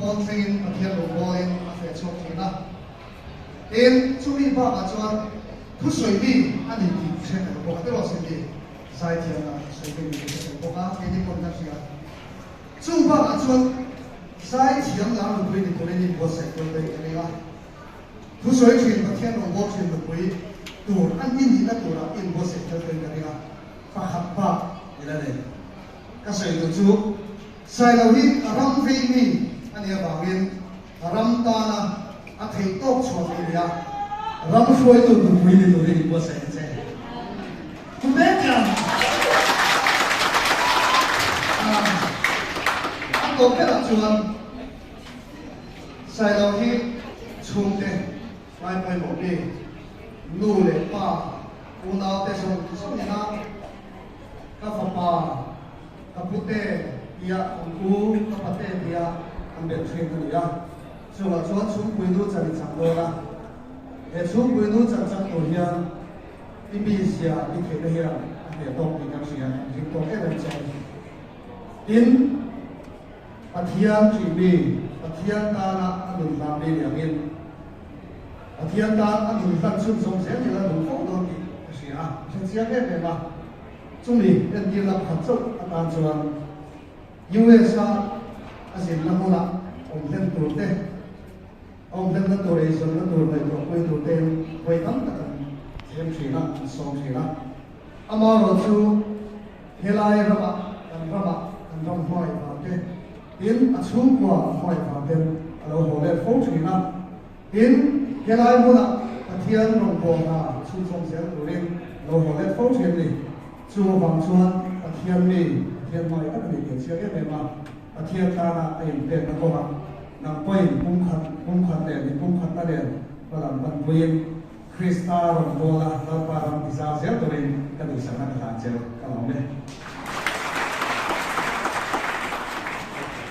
con sinh ở thiên lộ bôi phải chụp thì na em chú ý ba mà cho thu suy đi anh đi xem là bộ cái lo xem đi sai thiên là suy đi cái bộ cái đi con ta xia chú ba mà cho sai thiên là một cái đi con đi bộ sai con đi cái này thu suy chuyện ở thiên lộ bôi chuyện một cáiตัวอันนี้นี่นะตัวเราอินโบเซตเกินกันเลยนะฟ้าขับฟ้านี่แหละเนี่ยก็ใส่ตัวจูใส่เราที่รำฟีนี่อันนี้บางเรื่องรำตานะอันที่ตกชนนี่นะรำช่วยตัวดูวิ่งตัวนี้โบเซตใช่คุณแม่กันอันตัวเป็นอะไรจูนใส่เราที่ชุ่มเต็มไม่ไปหมดนี่นู่นเลยป้าอุณาเตชงสมัยนั้นกับป้ากับพุทธเดียของกูกับพุทธเดียอันเป็นเทรนด์เลยอ่ะส่วนส่วนชุ่มปุยนู้จันจังโดนะเหตุชุ่มปุยนู้จันจังโดเฮียที่มีเสียที่เขียนเฮียอันเดียต้องมีกันเสียที่ต้องเอ็นใจอินปัทยาจีบีปัทยาตานะอันหนึ่งตามเรียงอินthiên đàng anh hùng văn xuân sống sẽ thì là đủ phong độ thì gì à chẳng sẽ biết về mà chúng mình nhân viên làm hợp tác anh làm cho USA anh sẽ làm một ông lên tổ tế ông lên tổ đấy rồi lên tổ này tổ quay tổ tế quay tắm tất cả xem gì là sống gì là anh mà rồi chú hiện nay ra mà anh làm hỏi vào cái tiến anh xuống qua hỏi vào cái rồi họ lên phố gì là tiến cái này muốn là thiên đồng hồ là chú trọng sẽ tổ lên rồi họ lên phóng chuyện này chú bằng chuan thiên này thiên mai các người kiện chia cái này mà thiên ta là tiền tiền nó có bằng nằm quay cung khăn đèn cung khăn đèn và làm bằng quyền Krista đồng hồ làเราปารังพิซาเสียตัวเองก็ดูสำนักทานเจ้าก็ลองเนี่ย